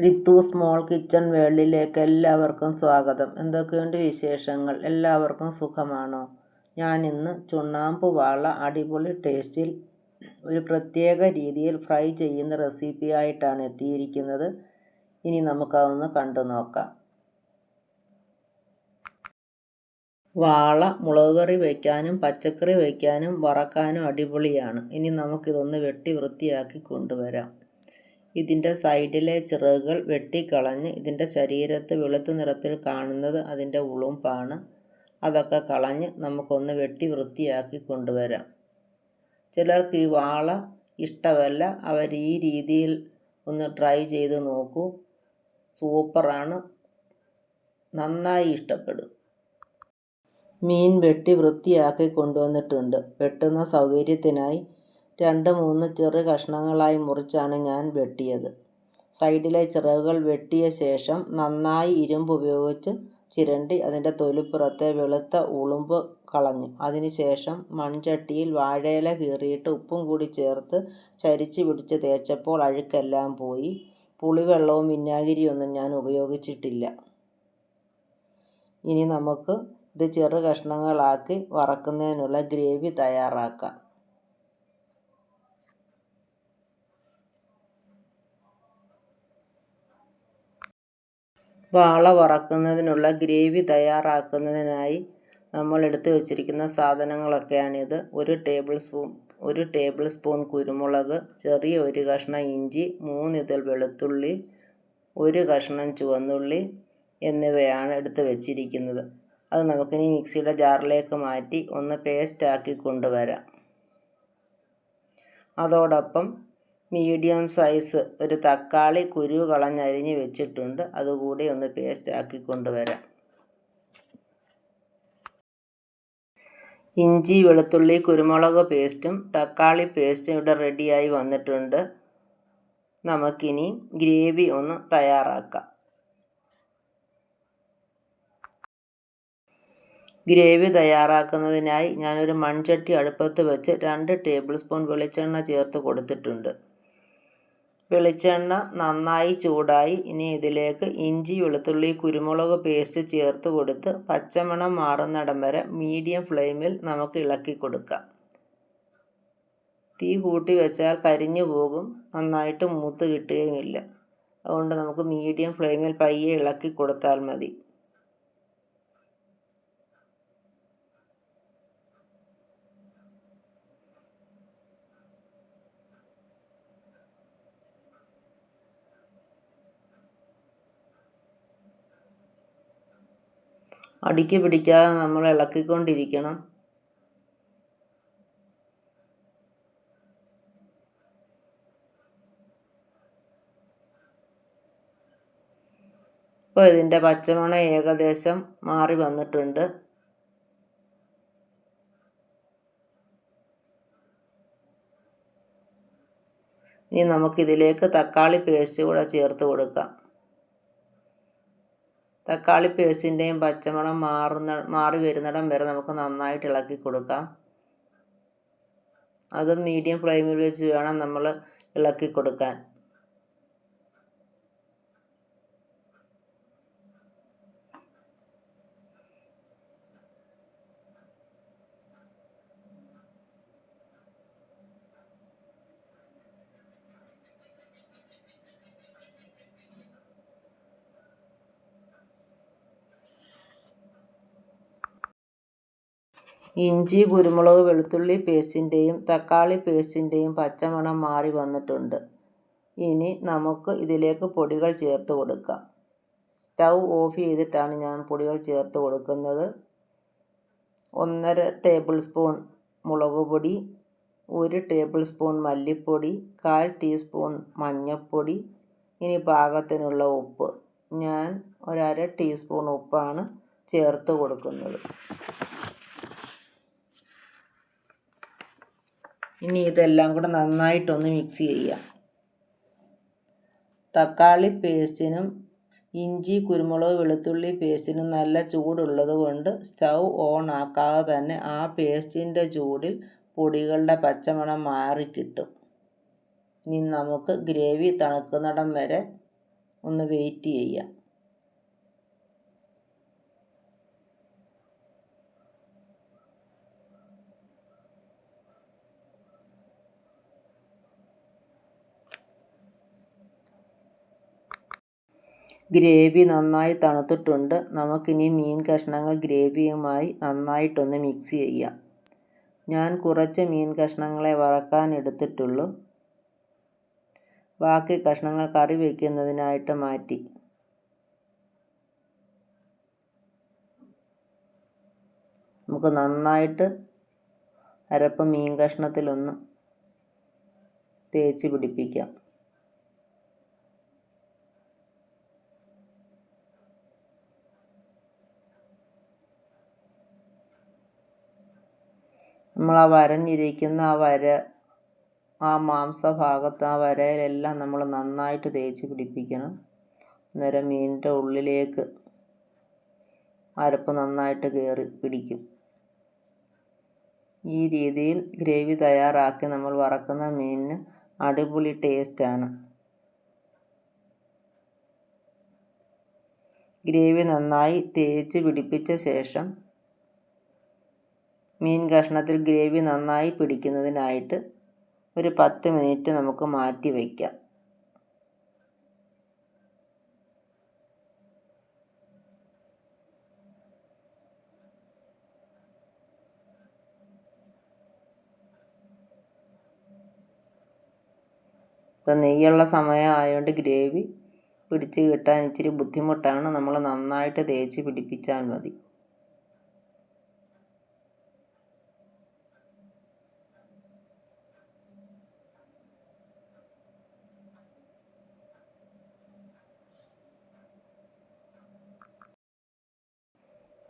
Rithu small kitchen വേൾഡിലേക്ക് എല്ലാവർക്കും സ്വാഗതം. എന്തൊക്കെയുണ്ട് വിശേഷങ്ങൾ? എല്ലാവർക്കും സുഖമാണോ? ഞാനിന്ന് ചുണ്ണാമ്പ് വാള അടിപൊളി ടേസ്റ്റിൽ ഒരു പ്രത്യേക രീതിയിൽ ഫ്രൈ ചെയ്യുന്ന റെസിപ്പിയായിട്ടാണ് എത്തിയിരിക്കുന്നത്. ഇനി നമുക്കതൊന്ന് കണ്ടു നോക്കാം. വാള മുളക് കറി വയ്ക്കാനും പച്ചക്കറി വയ്ക്കാനും വറക്കാനും അടിപൊളിയാണ്. ഇനി നമുക്കിതൊന്ന് വെട്ടി വൃത്തിയാക്കി കൊണ്ടുവരാം. ഇതിൻ്റെ സൈഡിലെ ചിറകുകൾ വെട്ടിക്കളഞ്ഞ് ഇതിൻ്റെ ശരീരത്ത് വെളുത്ത നിറത്തിൽ കാണുന്നത് അതിൻ്റെ ഉളുമ്പാണ്. അതൊക്കെ കളഞ്ഞ് നമുക്കൊന്ന് വെട്ടി വൃത്തിയാക്കി കൊണ്ടുവരാം. ചിലർക്ക് ഈ വാള ഇഷ്ടമല്ല. അവർ ഈ രീതിയിൽ ഒന്ന് ട്രൈ ചെയ്ത് നോക്കൂ. സൂപ്പറാണ്, നന്നായി ഇഷ്ടപ്പെടും. മീൻ വെട്ടി വൃത്തിയാക്കി കൊണ്ടുവന്നിട്ടുണ്ട്. വെട്ടുന്ന സൗകര്യത്തിനായി 2-3 ചെറു കഷ്ണങ്ങളായി മുറിച്ചാണ് ഞാൻ വെട്ടിയത്. സൈഡിലെ ചിറകുകൾ വെട്ടിയ ശേഷം നന്നായി ഇരുമ്പ് ഉപയോഗിച്ച് ചിരണ്ടി അതിൻ്റെ തൊലിപ്പുറത്തെ വെളുത്ത ഉളുമ്പ് കളഞ്ഞു. അതിനുശേഷം മൺചട്ടിയിൽ വാഴയില കീറിയിട്ട് ഉപ്പും കൂടി ചേർത്ത് ചരിച്ച് പിടിച്ച് തേച്ചപ്പോൾ അഴുക്കെല്ലാം പോയി. പുളിവെള്ളവും വിനാഗിരിയൊന്നും ഞാൻ ഉപയോഗിച്ചിട്ടില്ല. ഇനി നമുക്ക് ഇത് ചെറു കഷ്ണങ്ങളാക്കി വറക്കുന്നതിനുള്ള ഗ്രേവി തയ്യാറാക്കാം. വാള വറക്കുന്നതിനുള്ള ഗ്രേവി തയ്യാറാക്കുന്നതിനായി നമ്മൾ എടുത്തു വച്ചിരിക്കുന്ന സാധനങ്ങളൊക്കെയാണിത്. 1 ടേബിൾ സ്പൂൺ കുരുമുളക്, ചെറിയ 1 കഷ്ണം ഇഞ്ചി, 3 ഇതൾ വെളുത്തുള്ളി, 1 കഷ്ണം ചുവന്നുള്ളി എന്നിവയാണ് എടുത്തു വച്ചിരിക്കുന്നത്. അത് നമുക്കിനി മിക്സിയുടെ ജാറിലേക്ക് മാറ്റി ഒന്ന് പേസ്റ്റാക്കി കൊണ്ടുവരാം. അതോടൊപ്പം മീഡിയം സൈസ് ഒരു തക്കാളി കുരു കളഞ്ഞരിഞ്ഞ് വെച്ചിട്ടുണ്ട്. അതുകൂടി ഒന്ന് പേസ്റ്റാക്കി കൊണ്ടുവരാം. ഇഞ്ചി, വെളുത്തുള്ളി, കുരുമുളക് പേസ്റ്റും തക്കാളി പേസ്റ്റും ഇവിടെ റെഡിയായി വന്നിട്ടുണ്ട്. നമുക്കിനി ഗ്രേവി ഒന്ന് തയ്യാറാക്കാം. ഗ്രേവി തയ്യാറാക്കുന്നതിനായി ഞാനൊരു മൺചട്ടി അടുപ്പത്ത് വെച്ച് 2 ടേബിൾ സ്പൂൺ വെളിച്ചെണ്ണ ചേർത്ത് കൊടുത്തിട്ടുണ്ട്. വെളിച്ചെണ്ണ നന്നായി ചൂടായി. ഇനി ഇതിലേക്ക് ഇഞ്ചി, വെളുത്തുള്ളി, കുരുമുളക് പേസ്റ്റ് ചേർത്ത് കൊടുത്ത് പച്ചമണം മാറുന്നിടം വരെ മീഡിയം ഫ്ലെയിമിൽ നമുക്ക് ഇളക്കി കൊടുക്കാം. തീ കൂട്ടി വെച്ചാൽ കരിഞ്ഞു പോകും, നന്നായിട്ട് മൂത്ത് കിട്ടുകയുമില്ല. അതുകൊണ്ട് നമുക്ക് മീഡിയം ഫ്ലെയിമിൽ പയ്യെ ഇളക്കി കൊടുത്താൽ മതി. അടിക്ക് പിടിക്കാതെ നമ്മൾ ഇളക്കിക്കൊണ്ടിരിക്കണം. ഇപ്പോൾ ഇതിൻ്റെ പച്ചമണം ഏകദേശം മാറി വന്നിട്ടുണ്ട്. ഇനി നമുക്കിതിലേക്ക് തക്കാളി പേസ്റ്റ് കൂടെ ചേർത്ത് കൊടുക്കാം. തക്കാളി പേസ്റ്റിൻ്റെയും പച്ചമണം മാറി വരുന്നിടം വരെ നമുക്ക് നന്നായിട്ട് ഇളക്കി കൊടുക്കാം. അതും മീഡിയം ഫ്ലെയിമിൽ വെച്ച് വേണം നമ്മൾ ഇളക്കി കൊടുക്കാൻ. ഇഞ്ചി, കുരുമുളക്, വെളുത്തുള്ളി പേസ്റ്റിൻ്റെയും തക്കാളി പേസ്റ്റിൻ്റെയും പച്ചമണം മാറി വന്നിട്ടുണ്ട്. ഇനി നമുക്ക് ഇതിലേക്ക് പൊടികൾ ചേർത്ത് കൊടുക്കാം. സ്റ്റൗ ഓഫ് ചെയ്തിട്ടാണ് ഞാൻ പൊടികൾ ചേർത്ത് കൊടുക്കുന്നത്. 1.5 ടേബിൾ സ്പൂൺ മുളക് പൊടി, 1 ടേബിൾ സ്പൂൺ മല്ലിപ്പൊടി, 1/4 ടീസ്പൂൺ മഞ്ഞൾപ്പൊടി, ഇനി പാകത്തിനുള്ള ഉപ്പ്. ഞാൻ 1/2 ടീസ്പൂൺ ഉപ്പാണ് ചേർത്ത് കൊടുക്കുന്നത്. ഇനി ഇതെല്ലാം കൂടെ നന്നായിട്ടൊന്ന് മിക്സ് ചെയ്യാം. തക്കാളി പേസ്റ്റിനും ഇഞ്ചി, കുരുമുളക്, വെളുത്തുള്ളി പേസ്റ്റിനും നല്ല ചൂടുള്ളത് കൊണ്ട് സ്റ്റൗ ഓൺ ആക്കാതെ തന്നെ ആ പേസ്റ്റിൻ്റെ ചൂടിൽ പൊടികളുടെ പച്ചമണം മാറിക്കിട്ടും. ഇനി നമുക്ക് ഗ്രേവി തണുക്കുന്നിടം വരെ ഒന്ന് വെയിറ്റ് ചെയ്യാം. ഗ്രേവി നന്നായി തണുത്തിട്ടുണ്ട്. നമുക്കിനി മീൻ കഷ്ണങ്ങൾ ഗ്രേവിയുമായി നന്നായിട്ടൊന്ന് മിക്സ് ചെയ്യാം. ഞാൻ കുറച്ച് മീൻ കഷ്ണങ്ങളെ വറക്കാൻ എടുത്തിട്ടുള്ളൂ. ബാക്കി കഷ്ണങ്ങൾ കറി വയ്ക്കുന്നതിനായിട്ട് മാറ്റി. നമുക്ക് നന്നായിട്ട് അരപ്പ് മീൻ കഷ്ണത്തിലൊന്ന് തേച്ച് പിടിപ്പിക്കാം. നമ്മൾ വരഞ്ഞിരിക്കുന്ന ആ മാംസഭാഗത്ത് ആ വരയിലെല്ലാം നമ്മൾ നന്നായിട്ട് തേച്ച് പിടിപ്പിക്കണം. അന്നേരം മീനിൻ്റെ ഉള്ളിലേക്ക് അരപ്പ് നന്നായിട്ട് കയറി പിടിക്കും. ഈ രീതിയിൽ ഗ്രേവി തയ്യാറാക്കി നമ്മൾ വറക്കുന്ന മീനിന് അടിപൊളി ടേസ്റ്റാണ്. ഗ്രേവി നന്നായി തേച്ച് പിടിപ്പിച്ച ശേഷം മീൻ കഷ്ണത്തിൽ ഗ്രേവി നന്നായി പിടിക്കുന്നതിനായിട്ട് ഒരു 10 മിനിറ്റ് നമുക്ക് മാറ്റി വയ്ക്കാം. ഇപ്പം നെയ്യുള്ള സമയം ആയതുകൊണ്ട് ഗ്രേവി പിടിച്ച് കിട്ടാൻ ഇച്ചിരി ബുദ്ധിമുട്ടാണ്. നമ്മൾ നന്നായിട്ട് തേച്ച് പിടിപ്പിച്ചാൽ മതി.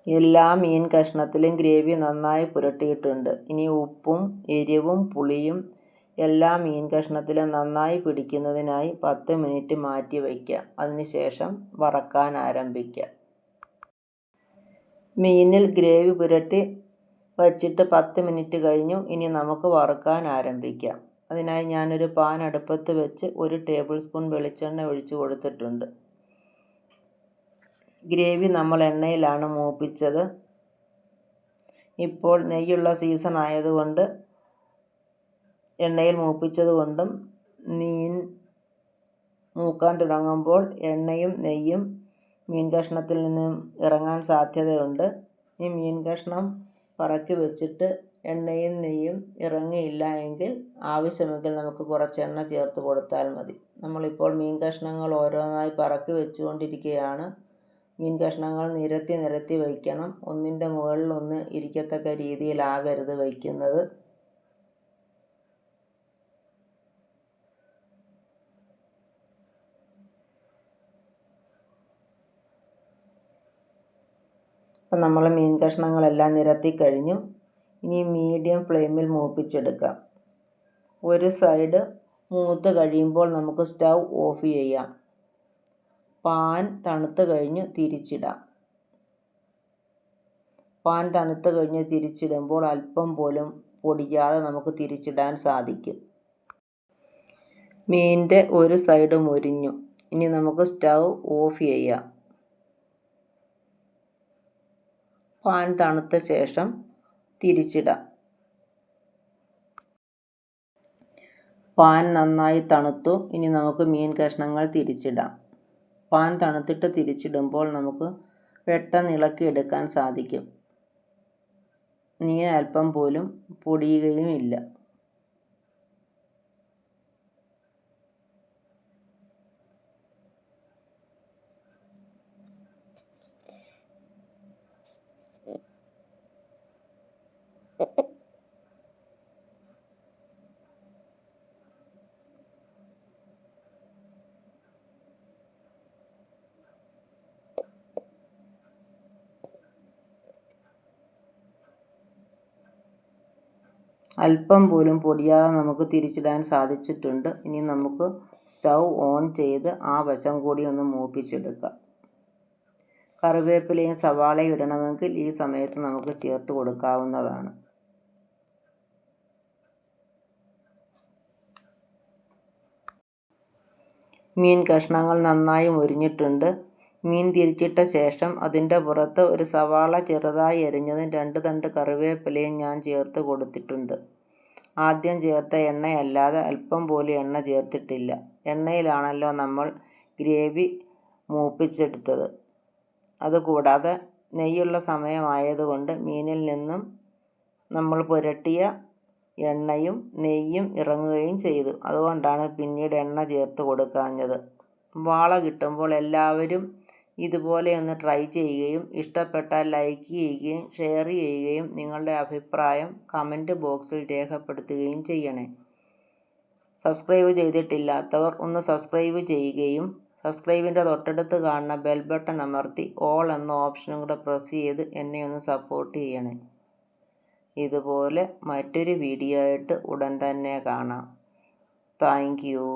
എല്ലാ മീൻ കഷ്ണത്തിലും ഗ്രേവി നന്നായി പുരട്ടിയിട്ടുണ്ട്. ഇനി ഉപ്പും എരിവും പുളിയും എല്ലാ മീൻ കഷ്ണത്തിലും നന്നായി പിടിക്കുന്നതിനായി 10 മിനിറ്റ് മാറ്റി വയ്ക്കാം. അതിനുശേഷം വറക്കാൻ ആരംഭിക്കാം. മീനിൽ ഗ്രേവി പുരട്ടി വച്ചിട്ട് 10 മിനിറ്റ് കഴിഞ്ഞു. ഇനി നമുക്ക് വറുക്കാൻ ആരംഭിക്കാം. അതിനായി ഞാനൊരു പാൻ അടുപ്പത്ത് വെച്ച് 1 ടേബിൾ സ്പൂൺ വെളിച്ചെണ്ണ ഒഴിച്ചു കൊടുത്തിട്ടുണ്ട്. ഗ്രേവി നമ്മൾ എണ്ണയിലാണ് മൂപ്പിച്ചത്. ഇപ്പോൾ നെയ്യുള്ള സീസൺ ആയതുകൊണ്ട് എണ്ണയിൽ മൂപ്പിച്ചത് കൊണ്ടും മീൻ മൂക്കാൻ തുടങ്ങുമ്പോൾ എണ്ണയും നെയ്യും മീൻ കഷ്ണത്തിൽ നിന്നും ഇറങ്ങാൻ സാധ്യതയുണ്ട്. ഈ മീൻ കഷ്ണം പറക്കി വെച്ചിട്ട് എണ്ണയും നെയ്യും ഇറങ്ങിയില്ല എങ്കിൽ ആവശ്യമെങ്കിൽ നമുക്ക് കുറച്ച് എണ്ണ ചേർത്ത് കൊടുത്താൽ മതി. നമ്മളിപ്പോൾ മീൻ കഷ്ണങ്ങൾ ഓരോന്നായി പറക്കി വെച്ചുകൊണ്ടിരിക്കുകയാണ്. മീൻ കഷ്ണങ്ങൾ നിരത്തി വയ്ക്കണം. ഒന്നിൻ്റെ മുകളിൽ ഒന്ന് ഇരിക്കത്തക്ക രീതിയിലാകരുത് വയ്ക്കുന്നത്. അപ്പം നമ്മൾ മീൻ കഷ്ണങ്ങളെല്ലാം നിരത്തി കഴിഞ്ഞു. ഇനി മീഡിയം ഫ്ലെയിമിൽ മൂപ്പിച്ചെടുക്കാം. ഒരു സൈഡ് മൂത്ത് കഴിയുമ്പോൾ നമുക്ക് സ്റ്റൗ ഓഫ് ചെയ്യാം. പാൻ തണുത്ത് കഴിഞ്ഞ് തിരിച്ചിടാം. പാൻ തണുത്ത് കഴിഞ്ഞ് തിരിച്ചിടുമ്പോൾ അല്പം പോലും പൊടിയാതെ നമുക്ക് തിരിച്ചിടാൻ സാധിക്കും. മീനിൻ്റെ ഒരു സൈഡ് മൊരിഞ്ഞു. ഇനി നമുക്ക് സ്റ്റൗ ഓഫ് ചെയ്യാം. പാൻ തണുത്ത ശേഷം തിരിച്ചിടാം. പാൻ നന്നായി തണുത്തു. ഇനി നമുക്ക് മീൻ കഷ്ണങ്ങൾ തിരിച്ചിടാം. പാൻ തണുത്തിട്ട് തിരിച്ചിടുമ്പോൾ നമുക്ക് പെട്ടെന്ന് ഇളക്കിയെടുക്കാൻ സാധിക്കും. മീൻ അല്പം പോലും പൊടിയുകയും ഇല്ല. അല്പം പോലും പൊടിയാതെ നമുക്ക് തിരിച്ചിടാൻ സാധിച്ചിട്ടുണ്ട്. ഇനി നമുക്ക് സ്റ്റൗ ഓൺ ചെയ്ത് ആ വശം കൂടി ഒന്ന് മൂപ്പിച്ചെടുക്കാം. കറിവേപ്പിലയും സവാളയും ഇടണമെങ്കിൽ ഈ സമയത്ത് നമുക്ക് ചേർത്ത് കൊടുക്കാവുന്നതാണ്. മീൻ കഷ്ണങ്ങൾ നന്നായി മൊരിഞ്ഞിട്ടുണ്ട്. മീൻ തിരിച്ചിട്ട ശേഷം അതിൻ്റെ പുറത്ത് ഒരു സവാള ചെറുതായി അരിഞ്ഞതും 2 തണ്ട് കറിവേപ്പിലയും ഞാൻ ചേർത്ത് കൊടുത്തിട്ടുണ്ട്. ആദ്യം ചേർത്ത എണ്ണയല്ലാതെ അല്പം പോലും എണ്ണ ചേർത്തിട്ടില്ല. എണ്ണയിലാണല്ലോ നമ്മൾ ഗ്രേവി മൂപ്പിച്ചെടുത്തത്. അതുകൂടാതെ നെയ്യുള്ള സമയമായതുകൊണ്ട് മീനിൽ നിന്നും നമ്മൾ പുരട്ടിയ എണ്ണയും നെയ്യും ഇറങ്ങുകയും ചെയ്തു. അതുകൊണ്ടാണ് പിന്നീട് എണ്ണ ചേർത്ത് കൊടുക്കാഞ്ഞത്. വാള കിട്ടുമ്പോൾ എല്ലാവരും ഇതുപോലെ ഒന്ന് ട്രൈ ചെയ്യുകയും ഇഷ്ടപ്പെട്ടാൽ ലൈക്ക് ചെയ്യുകയും ഷെയർ ചെയ്യുകയും നിങ്ങളുടെ അഭിപ്രായം കമൻറ്റ് ബോക്സിൽ രേഖപ്പെടുത്തുകയും ചെയ്യണേ. സബ്സ്ക്രൈബ് ചെയ്തിട്ടില്ലാത്തവർ ഒന്ന് സബ്സ്ക്രൈബ് ചെയ്യുകയും സബ്സ്ക്രൈബിൻ്റെ തൊട്ടടുത്ത് കാണുന്ന ബെൽ ബട്ടൺ അമർത്തി ഓൾ എന്ന ഓപ്ഷനും കൂടെ പ്രസ് ചെയ്ത് എന്നെ ഒന്ന് സപ്പോർട്ട് ചെയ്യണേ. ഇതുപോലെ മറ്റൊരു വീഡിയോ ആയിട്ട് ഉടൻ തന്നെ കാണാം. Thank you.